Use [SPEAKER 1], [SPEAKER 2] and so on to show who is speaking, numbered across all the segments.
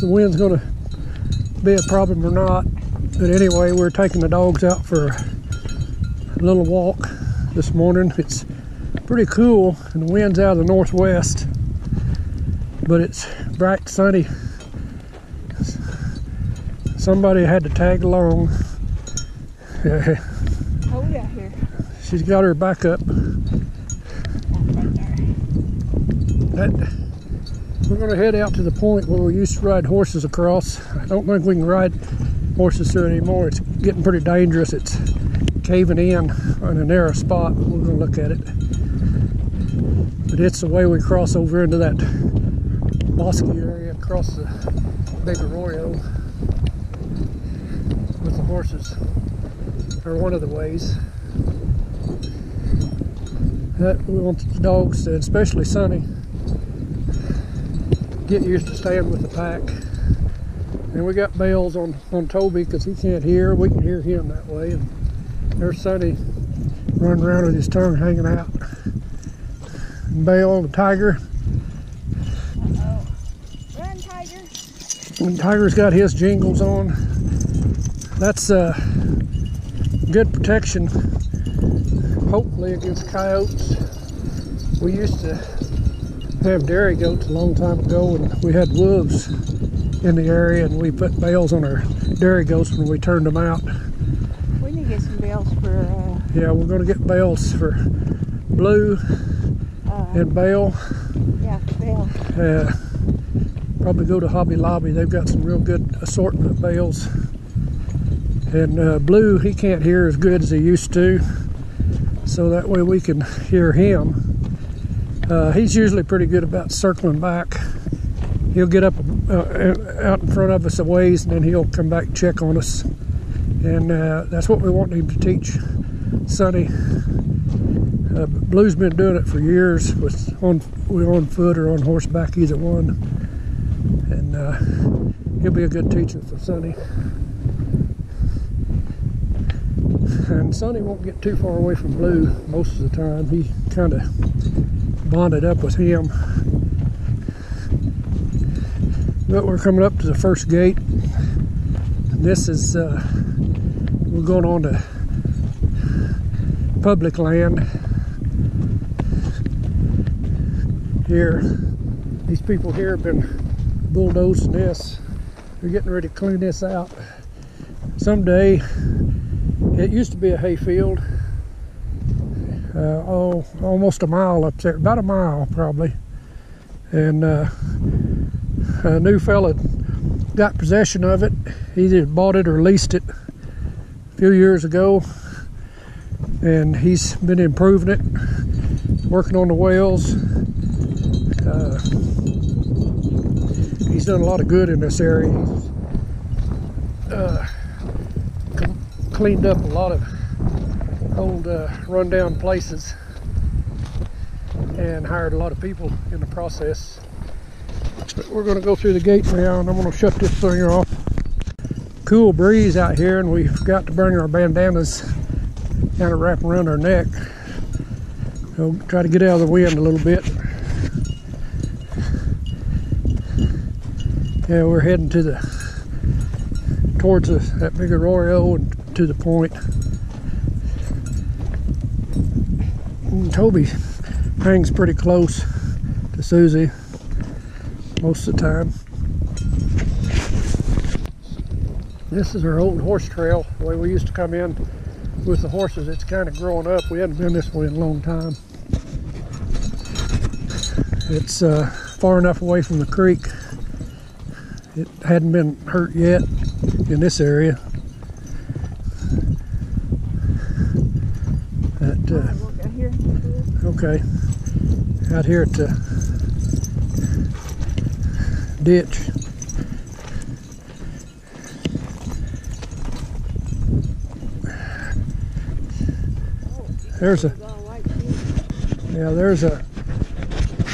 [SPEAKER 1] The wind's gonna be a problem or not. But anyway, we're taking the dogs out for a little walk this morning. It's pretty cool and the wind's out of the northwest, but it's bright sunny. Somebody had to tag along.
[SPEAKER 2] Oh yeah, here.
[SPEAKER 1] She's got her back up. We're going to head out to the point where we used to ride horses across. I don't think we can ride horses through anymore. It's getting pretty dangerous. It's caving in on a narrow spot. We're going to look at it. But it's the way we cross over into that bosky area across the big arroyo with the horses, or one of the ways. We want the dogs, and especially Sonny, get used to staying with the pack. And we got bells on Toby because he can't hear. We can hear him that way. And there's Sonny running around with his tongue hanging out. And Bale, the tiger.
[SPEAKER 2] Uh-oh. Run, tiger.
[SPEAKER 1] And Tiger's got his jingles on. That's good protection, hopefully, against coyotes. We used to have dairy goats a long time ago, and we had wolves in the area, and we put bales on our dairy goats when we turned them out.
[SPEAKER 2] We need to get some bales for
[SPEAKER 1] yeah, we're going to get bales for Blue and Bale.
[SPEAKER 2] Yeah, Bale.
[SPEAKER 1] Probably go to Hobby Lobby. They've got some real good assortment of bales. And Blue, he can't hear as good as he used to, so that way we can hear him. He's usually pretty good about circling back. He'll get up out in front of us a ways, and then he'll come back and check on us. And that's what we want him to teach Sonny. Blue's been doing it for years. We're on foot or on horseback, either one. And he'll be a good teacher for Sonny. And Sonny won't get too far away from Blue most of the time. He kind of bonded up with him. But we're coming up to the first gate. This is, we're going on to public land here. These people here have been bulldozing this. They're getting ready to clean this out. Someday, it used to be a hay field. Almost a mile up there, about a mile probably. And a new fella got possession of it. He either bought it or leased it a few years ago, and he's been improving it, working on the wells. He's done a lot of good in this area. He's cleaned up a lot of old rundown places and hired a lot of people in the process. But we're going to go through the gate now, and I'm going to shut this thing off. Cool breeze out here, and we forgot to bring our bandanas kind of wrap around our neck. We'll try to get out of the wind a little bit. Yeah, we're heading to towards that big arroyo and to the point. And Toby hangs pretty close to Susie most of the time. This is our old horse trail, the way we used to come in with the horses. It's kind of growing up. We hadn't been this way in a long time. It's far enough away from the creek. It hadn't been hurt yet in this area. Okay, out here at the ditch. There's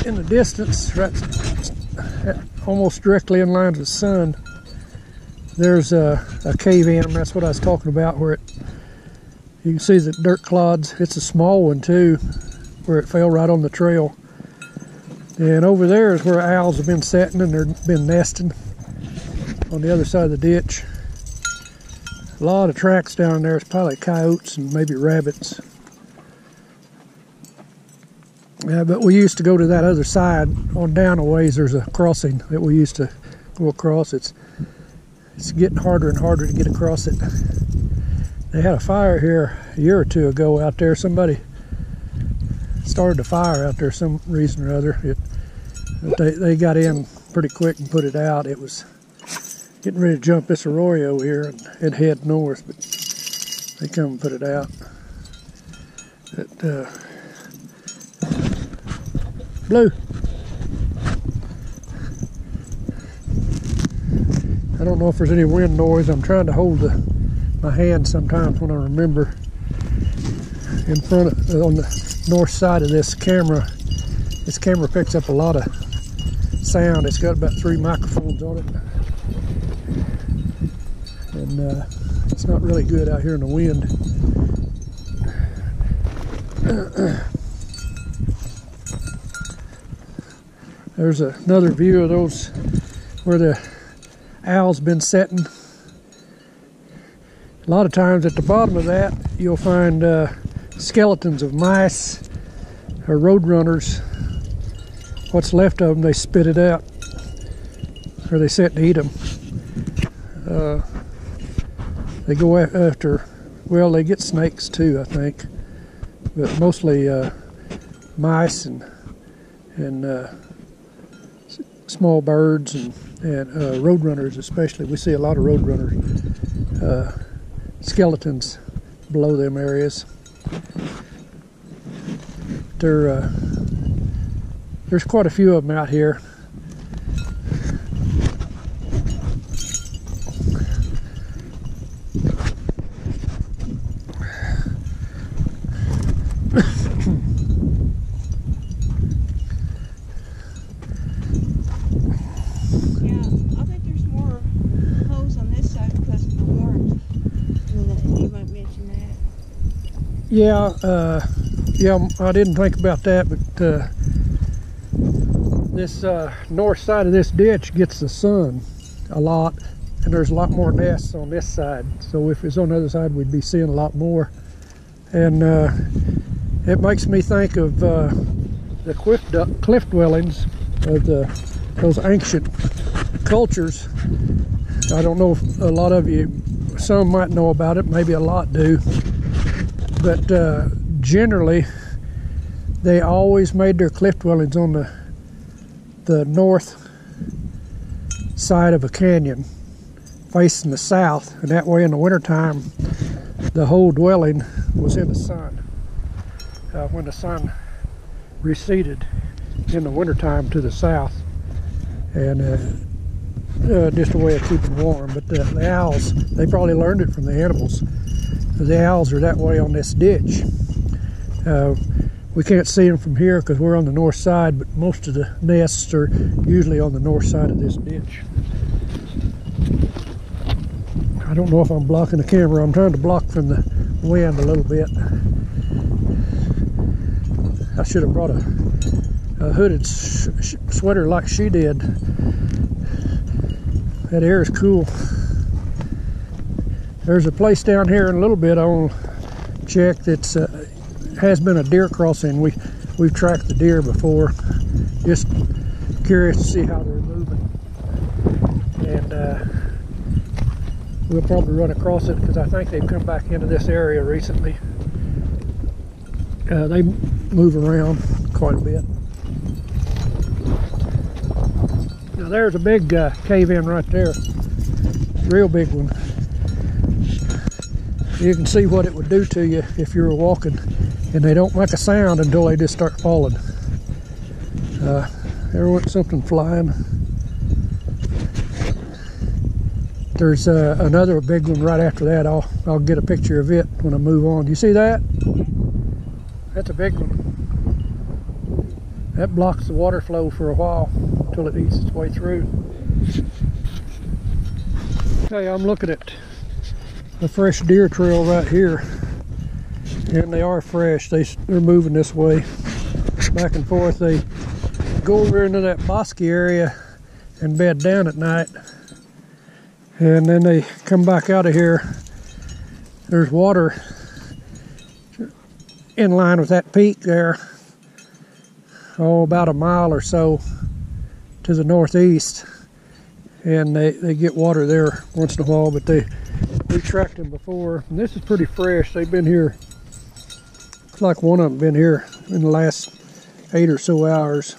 [SPEAKER 1] in the distance, right almost directly in line with the sun, there's a cave in. That's what I was talking about, where you can see the dirt clods. It's a small one too, where it fell right on the trail. And over there is where owls have been setting and they've been nesting. on the other side of the ditch. A lot of tracks down there. It's probably coyotes and maybe rabbits. Yeah, but we used to go to that other side. On down a ways, there's a crossing that we used to go across. It's getting harder and harder to get across it. They had a fire here a year or two ago out there. Somebody started a fire out there some reason or other. They got in pretty quick and put it out. It was getting ready to jump this arroyo here and head north, but they come and put it out. Blue. I don't know if there's any wind noise. I'm trying to hold my hand sometimes when I remember. In front of, on the north side of this camera picks up a lot of sound. It's got about 3 microphones on it, and it's not really good out here in the wind. There's another view of those where the owl's been setting. A lot of times at the bottom of that you'll find skeletons of mice or roadrunners. What's left of them, they spit it out, or they sit and eat them. They go after, well, they get snakes too, I think, but mostly mice and small birds and roadrunners especially. We see a lot of roadrunners, skeletons below them areas. There's quite a few of them out here. Yeah, I didn't think about that, but this north side of this ditch gets the sun a lot, and there's a lot more nests on this side. So if it's on the other side, we'd be seeing a lot more. And it makes me think of the cliff dwellings of those ancient cultures. I don't know if a lot of you, some might know about it, maybe a lot do. But generally, they always made their cliff dwellings on the north side of a canyon, facing the south, and that way in the wintertime, the whole dwelling was in the sun. When the sun receded in the wintertime to the south, and just a way of keeping warm. But the owls, they probably learned it from the animals. The owls are that way on this ditch. We can't see them from here because we're on the north side, but most of the nests are usually on the north side of this ditch. I don't know if I'm blocking the camera. I'm trying to block from the wind a little bit. I should have brought a hooded sweater like she did. That air is cool. There's a place down here in a little bit I want to check that's has been a deer crossing. We've tracked the deer before. Just curious to see how they're moving. And we'll probably run across it because I think they've come back into this area recently. They move around quite a bit. Now there's a big cave-in right there. Real big one. You can see what it would do to you if you were walking, and they don't make a sound until they just start falling. There went something flying. There's another big one right after that. I'll get a picture of it when I move on. Do you see that? That's a big one. That blocks the water flow for a while until it eats its way through. Okay, I'm looking at a fresh deer trail right here, and they are fresh. They're moving this way, back and forth. They go over into that bosky area and bed down at night, And then they come back out of here. There's water in line with that peak there. Oh, about a mile or so to the northeast. And they get water there once in a while, but we tracked them before. And this is pretty fresh. They've been here, looks like one of them been here in the last 8 or so hours.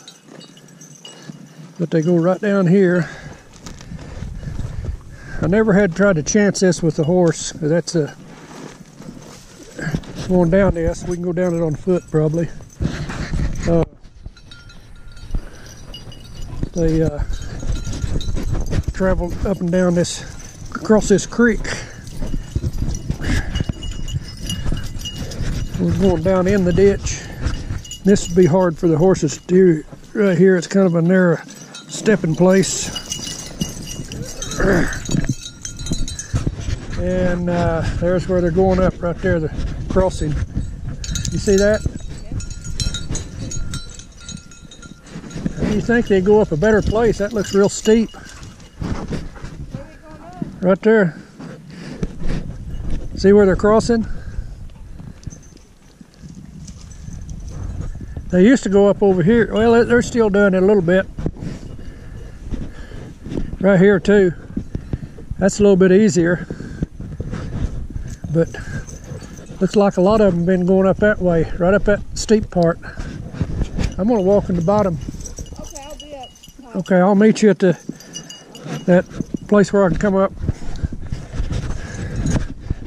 [SPEAKER 1] But they go right down here. I never had tried to chance this with the horse. That's going down this. We can go down it on foot probably. They travel up and down this, across this creek. We're going down in the ditch. This would be hard for the horses to do. Right here, it's kind of a narrow stepping place. And there's where they're going up right there, the crossing. You see that? You think they go up a better place? That looks real steep. Right there. See where they're crossing? They used to go up over here. Well, they're still doing it a little bit. Right here too. That's a little bit easier. But looks like a lot of them been going up that way, right up that steep part. I'm gonna walk in the bottom.
[SPEAKER 2] Okay, I'll be up.
[SPEAKER 1] Okay, I'll meet you at that place where I can come up.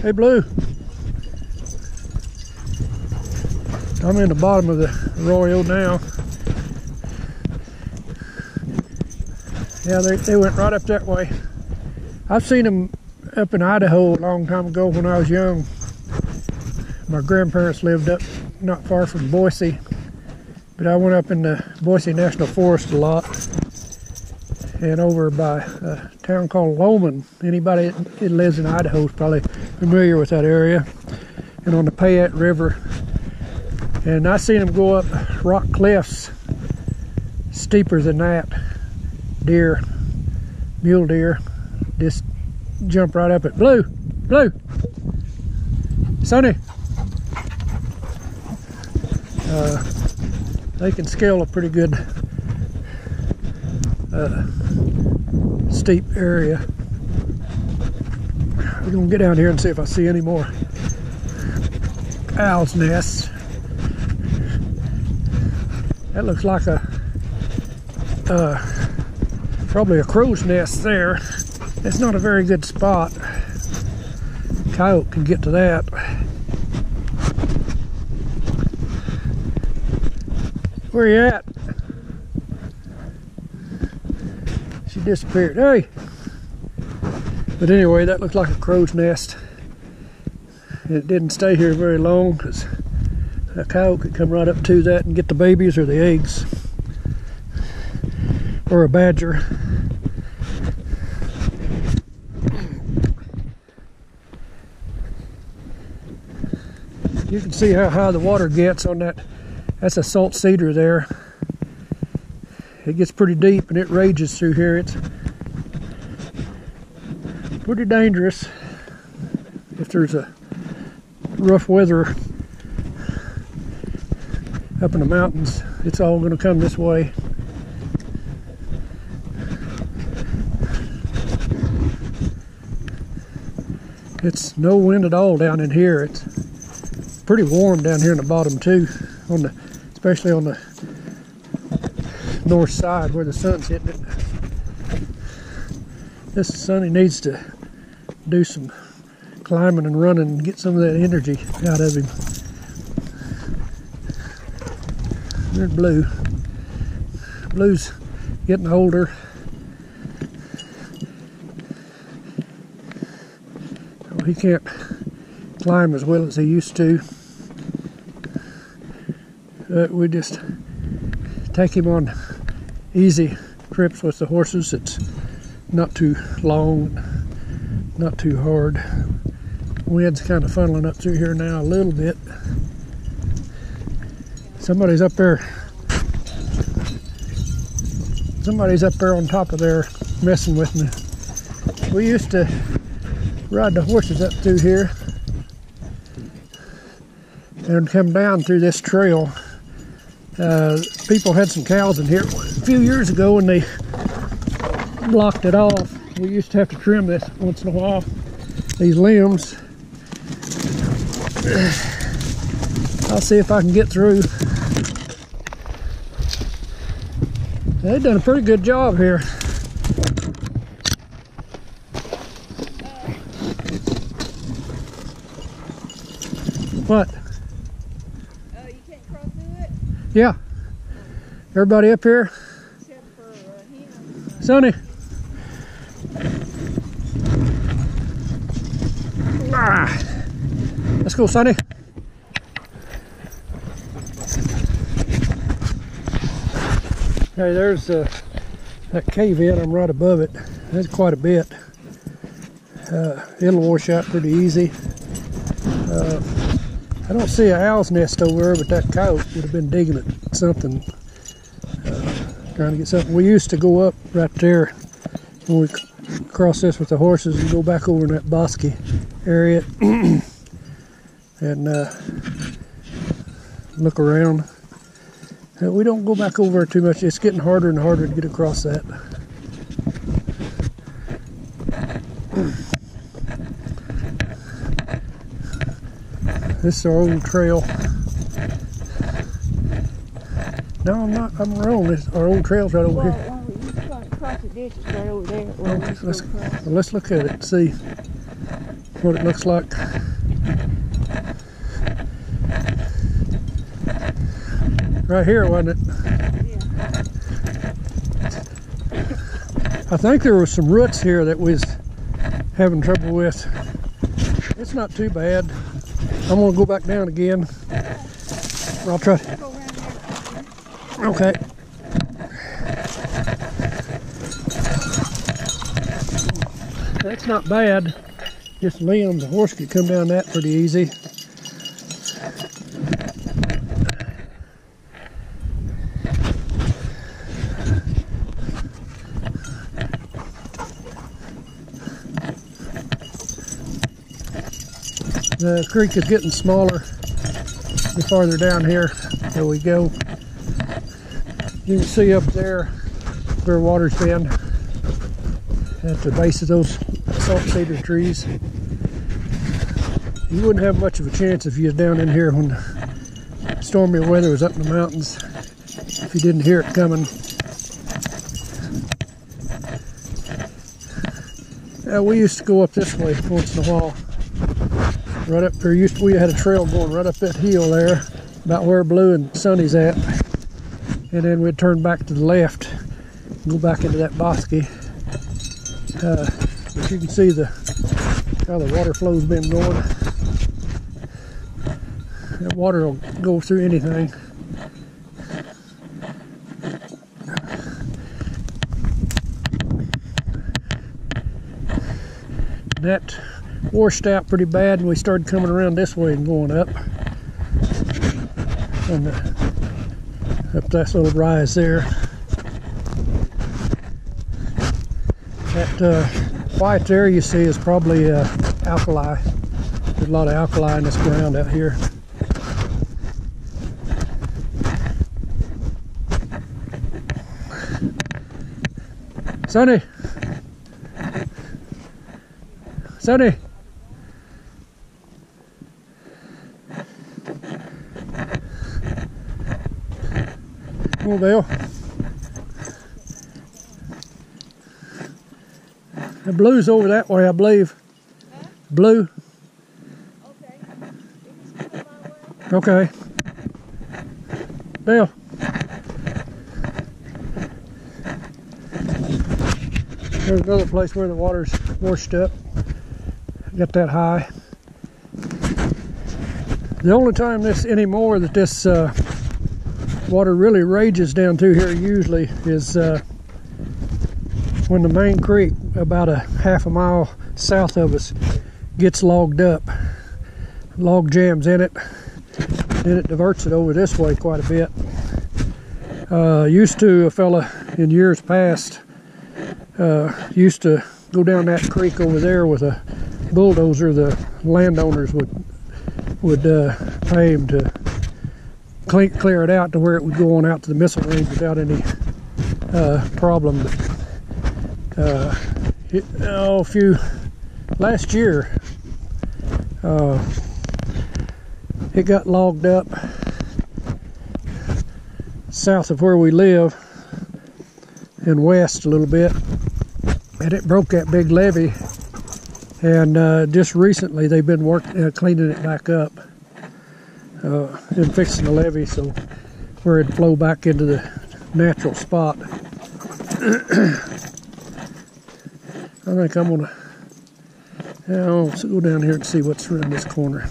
[SPEAKER 1] Hey, Blue. I'm in the bottom of the arroyo now. Yeah, they went right up that way. I've seen them up in Idaho a long time ago when I was young. My grandparents lived up not far from Boise, but I went up in the Boise National Forest a lot, and over by a town called Loman. Anybody that lives in Idaho is probably familiar with that area, and on the Payette River. And I seen them go up rock cliffs steeper than that. Deer, mule deer, just jump right up it. Blue, Sonny. They can scale a pretty good steep area. We're gonna get down here and see if I see any more owl's nests. That looks like probably a crow's nest there. It's not a very good spot. Coyote can get to that. Where you at? She disappeared. Hey! But anyway, that looks like a crow's nest. It didn't stay here very long because a coyote could come right up to that and get the babies or the eggs. Or a badger. You can see how high the water gets on that. That's a salt cedar there. It gets pretty deep and it rages through here. It's pretty dangerous if there's a rough weather up in the mountains. It's all going to come this way. It's no wind at all down in here. It's pretty warm down here in the bottom too, especially on the north side where the sun's hitting it. This Sonny needs to do some climbing and running and get some of that energy out of him. There's Blue. Blue's getting older. Oh, he can't climb as well as he used to. We just take him on easy trips with the horses. It's not too long, not too hard. Wind's kind of funneling up through here now a little bit. Somebody's up there. Somebody's up there on top of there messing with me. We used to ride the horses up through here and come down through this trail. People had some cows in here a few years ago and they blocked it off. We used to have to trim this once in a while, these limbs. I'll see if I can get through. They've done a pretty good job here. What?
[SPEAKER 2] Oh, you can't cross through it?
[SPEAKER 1] Yeah. Everybody up here?
[SPEAKER 2] Except for him.
[SPEAKER 1] Sonny. Let's go, Sonny. Okay, there's that cave in. I'm right above it. That's quite a bit. It'll wash out pretty easy. I don't see an owl's nest over there, but that coyote would have been digging at something, trying to get something. We used to go up right there when we cross this with the horses and go back over in that bosky area and look around. We don't go back over too much. It's getting harder and harder to get across that. This is our old trail. No, I'm not. I'm wrong. Our old trail's right over here.
[SPEAKER 2] Well, you can't cross the ditch. It's right over there. Well,
[SPEAKER 1] Let's look at it and see what it looks like. Right here, wasn't it?
[SPEAKER 2] Yeah.
[SPEAKER 1] I think there was some roots here that we was having trouble with. It's not too bad. I'm gonna go back down again. I'll try.
[SPEAKER 2] Go around there.
[SPEAKER 1] Okay. That's not bad. Just limbs. The horse could come down that pretty easy. The creek is getting smaller the farther down here that we go. You can see up there where water's been at the base of those salt cedar trees. You wouldn't have much of a chance if you was down in here when the stormy weather was up in the mountains, if you didn't hear it coming. We used to go up this way once in a while. Right up there, we had a trail going right up that hill there, about where Blue and Sonny's at, and then we'd turn back to the left, go back into that bosky. But you can see how the water flow's been going. That water will go through anything. That washed out pretty bad and we started coming around this way and going up. And up that little rise there. That white there you see is probably alkali. There's a lot of alkali in this ground out here. Sonny! Sonny! Come on, Dale. The Blue's over that way, I believe.
[SPEAKER 2] Huh?
[SPEAKER 1] Blue.
[SPEAKER 2] Okay.
[SPEAKER 1] Okay. Dale. There's another place where the water's washed up. Got that high. The only time anymore that this water really rages down through here usually is when the main creek about a half a mile south of us gets logged up. Log jams in it, then it diverts it over this way quite a bit. A fella in years past used to go down that creek over there with a bulldozer, the landowners would pay him to clear it out to where it would go on out to the missile range without any problem. Last year, it got logged up south of where we live and west a little bit, and it broke that big levee, and just recently they've been cleaning it back up and fixing the levee so where it'd flow back into the natural spot. I think I'm gonna let's go down here and see what's around this corner.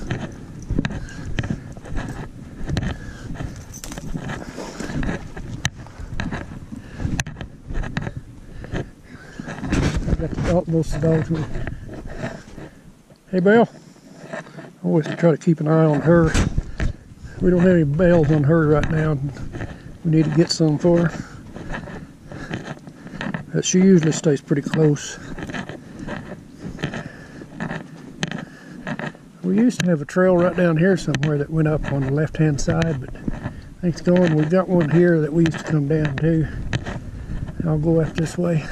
[SPEAKER 1] Most of the dogs with. Hey, Belle. I always try to keep an eye on her. We don't have any bells on her right now. We need to get some for her. But she usually stays pretty close. We used to have a trail right down here somewhere that went up on the left-hand side, but I think it's gone. We've got one here that we used to come down to. I'll go up this way.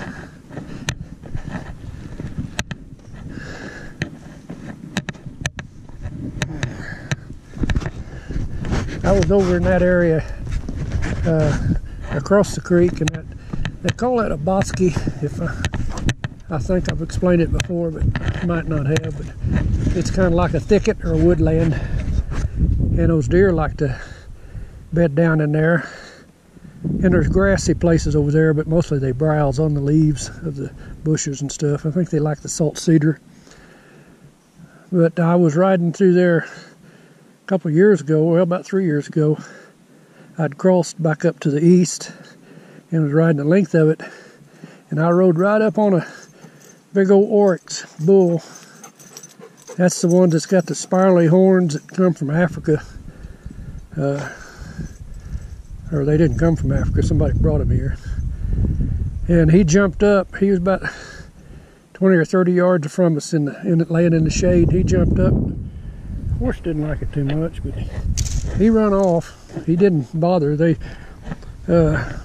[SPEAKER 1] I was over in that area across the creek, and they call that a bosque. I think I've explained it before, but I might not have. But it's kind of like a thicket or a woodland, and those deer like to bed down in there. And there's grassy places over there, but mostly they browse on the leaves of the bushes and stuff. I think they like the salt cedar. But I was riding through there couple of years ago, well, about 3 years ago. I'd crossed back up to the east and was riding the length of it, and I rode right up on a big old oryx bull. That's the one that's got the spirally horns that come from Africa, or they didn't come from Africa, somebody brought him here. And he jumped up. He was about 20 or 30 yards from us laying in the shade. He jumped up. Horse didn't like it too much, but he ran off. He didn't bother.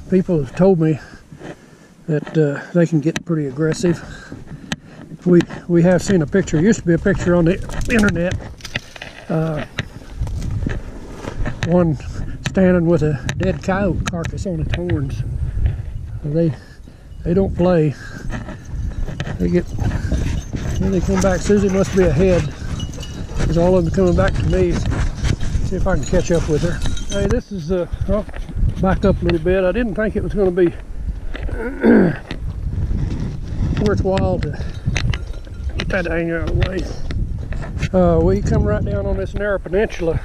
[SPEAKER 1] People have told me that they can get pretty aggressive. We have seen a picture. Used to be a picture on the internet. One standing with a dead coyote carcass on its horns. They don't play. They come back. Susie must be ahead. There's all of them coming back to me. See if I can catch up with her. Hey, this is I'll back up a little bit. I didn't think it was going to be worthwhile to get that hang out of the way. We come right down on this narrow peninsula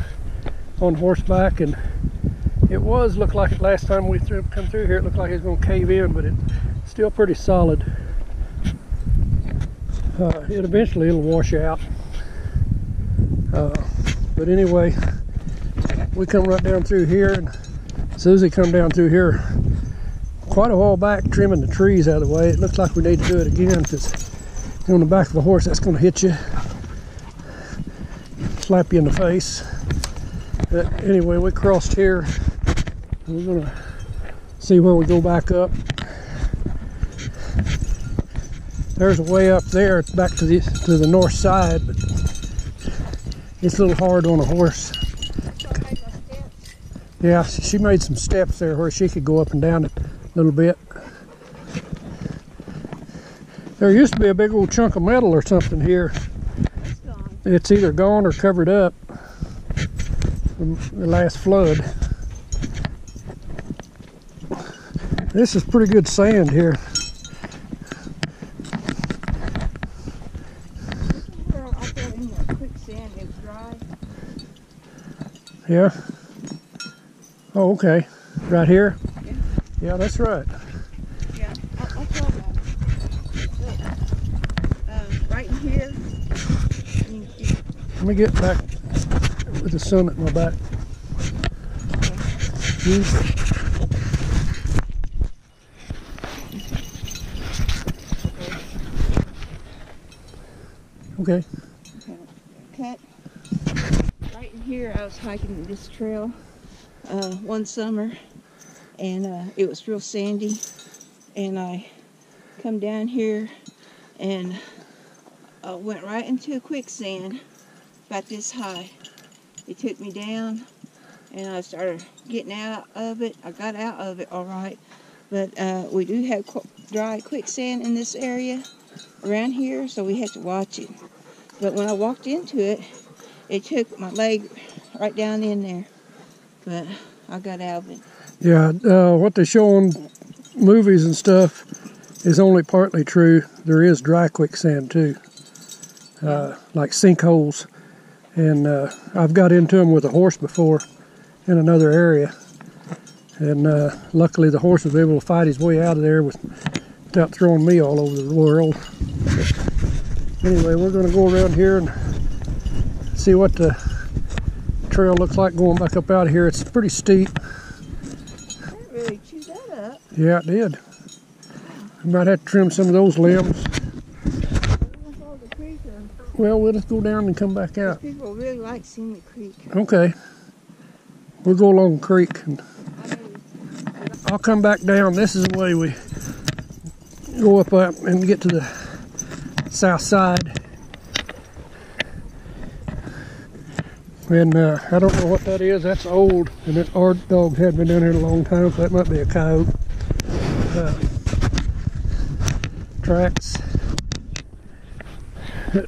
[SPEAKER 1] on horseback, and it looked like last time we come through here, it looked like it was going to cave in, but it's still pretty solid. It'll wash out. But anyway, we come right down through here, and Susie come down through here quite a while back, trimming the trees out of the way. It looks like we need to do it again, because on the back of a horse, that's going to hit you, slap you in the face. But anyway, we crossed here. We're going to see where we go back up. There's a way up there back to the north side, but it's a little hard on a horse. Yeah, she made some steps there where she could go up and down a little bit. There used to be a big old chunk of metal or something here. It's either gone or covered up from the last flood. This is pretty good sand here. Yeah. Oh, okay. Right here?
[SPEAKER 2] Yeah.
[SPEAKER 1] Yeah, that's right.
[SPEAKER 2] Yeah, I'll try that. Look, right in here.
[SPEAKER 1] Let me get back with the sun at my back. Okay. Okay.
[SPEAKER 2] Cut. Right in here, I was hiking this trail one summer, and it was real sandy. And I come down here and went right into a quicksand about this high. It took me down, and I started getting out of it. I got out of it all right, but we do have dry quicksand in this area around here, so we had to watch it. But when I walked into it, it took my leg right down in there, but I got out of it.
[SPEAKER 1] Yeah, what they show on movies and stuff is only partly true. There is dry quicksand too, like sinkholes. And I've got into them with a horse before in another area. And luckily the horse was able to fight his way out of there without throwing me all over the world. Anyway, we're going to go around here and see what the trail looks like going back up out of here. It's pretty steep.
[SPEAKER 2] That really chewed that up.
[SPEAKER 1] Yeah, it did. We might have to trim some of those limbs. Well, we'll just go down and come back out.
[SPEAKER 2] People really like seeing the creek.
[SPEAKER 1] Okay. We'll go along the creek. And I'll come back down. This is the way we go up and get to the south side. And I don't know what that is. That's old. And our dogs hadn't been down here in a long time, so that might be a coyote. Tracks.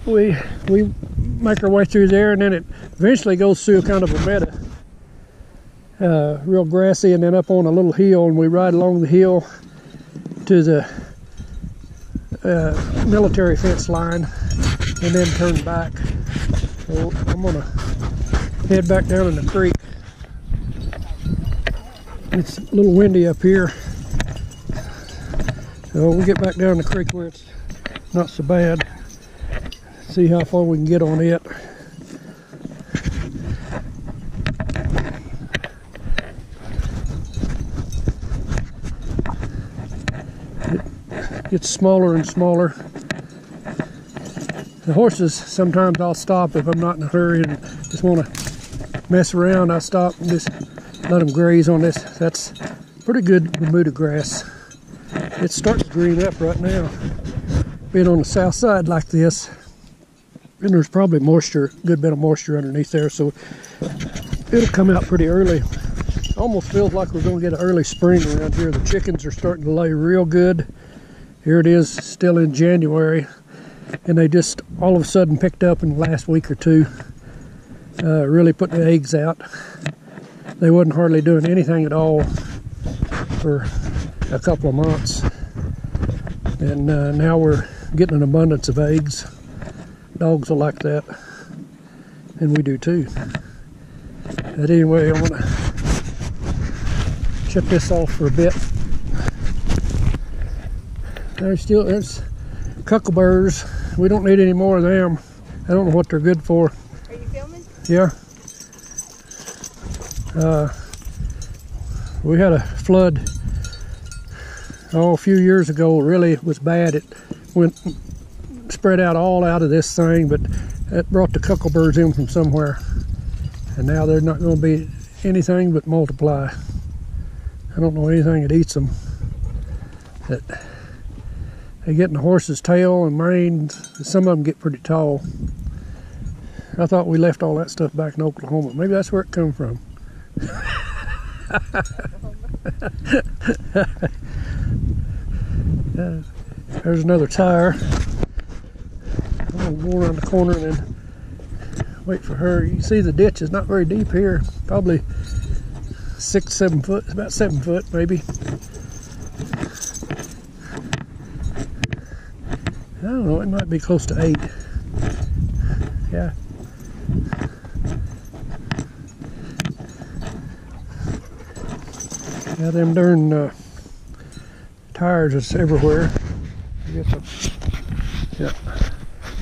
[SPEAKER 1] We make our way through there, and then it eventually goes through kind of a meadow, real grassy, and then up on a little hill, and we ride along the hill to the military fence line, and then turn back. So I'm gonna head back down in the creek. It's a little windy up here, so we'll get back down the creek where it's not so bad. See how far we can get on it. It gets smaller and smaller. The horses, sometimes I'll stop if I'm not in a hurry and just want to mess around. I stop and just let them graze on this. That's pretty good Bermuda grass. It's starting to green up right now. Being on the south side like this, and there's probably moisture, a good bit of moisture underneath there, so it'll come out pretty early. Almost feels like we're going to get an early spring around here. The chickens are starting to lay real good. Here it is, still in January, and they just all of a sudden picked up in the last week or two, really putting the eggs out. They wasn't hardly doing anything at all for a couple of months, and now we're getting an abundance of eggs. Dogs will like that, and we do too. But anyway, I want to shut this off for a bit. There's cuckleburs. We don't need any more of them. I don't know what they're good for.
[SPEAKER 2] Are you filming?
[SPEAKER 1] Yeah. We had a flood a few years ago. Really, it was bad. It went spread out all out of this thing, but it brought the cuckleburs in from somewhere, and now they're not going to be anything but multiply. I don't know anything that eats them. That they get in the horse's tail and mane. Some of them get pretty tall. I thought we left all that stuff back in Oklahoma. Maybe that's where it come from. There's another tire. I'm gonna go around the corner and then wait for her. You can see the ditch is not very deep here. Probably 6, 7 foot. It's about 7 foot maybe. I don't know, it might be close to 8. Yeah. Yeah, them darn tires is everywhere. Yeah.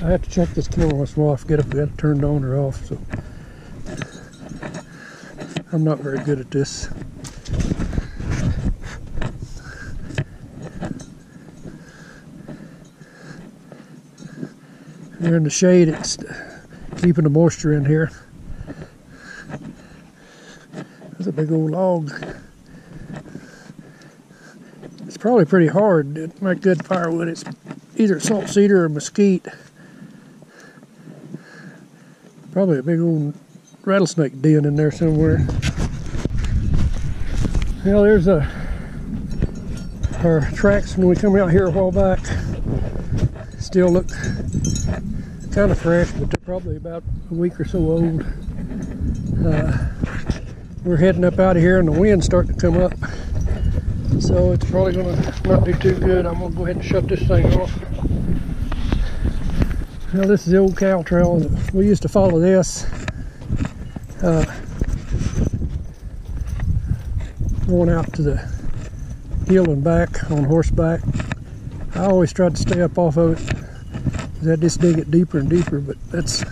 [SPEAKER 1] I have to check this camera once in a while. I forget if we got it turned on or off, so I'm not very good at this. Here in the shade, it's keeping the moisture in here. That's a big old log. It's probably pretty hard to make good firewood. It's either salt cedar or mesquite. Probably a big old rattlesnake den in there somewhere. Well, there's our tracks when we come out here a while back. Still look kind of fresh, but they're probably about a week or so old. We're heading up out of here and the wind's starting to come up. So it's probably gonna not do too good. I'm gonna go ahead and shut this thing off. Well, this is the old cow trail. We used to follow this. Going out to the hill and back on horseback. I always tried to stay up off of it. I just dig it deeper and deeper, but that's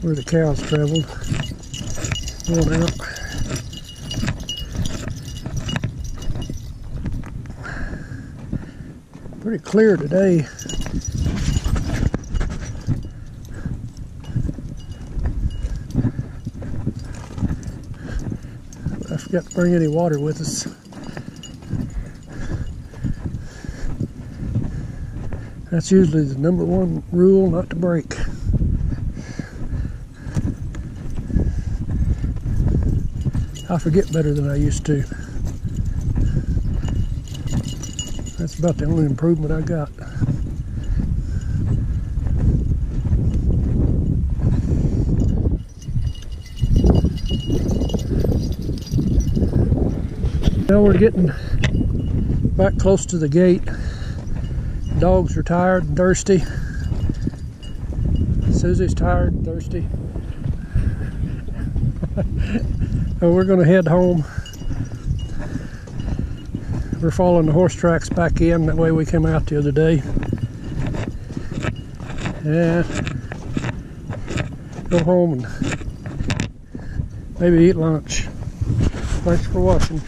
[SPEAKER 1] where the cows traveled. Going out. Pretty clear today. I forgot to bring any water with us. That's usually the #1 rule, not to break. I forget better than I used to. That's about the only improvement I got. Now we're getting back close to the gate. Dogs are tired and thirsty. Susie's tired and thirsty. So we're gonna head home. We're following the horse tracks back in, that way we came out the other day. And go home and maybe eat lunch. Thanks for watching.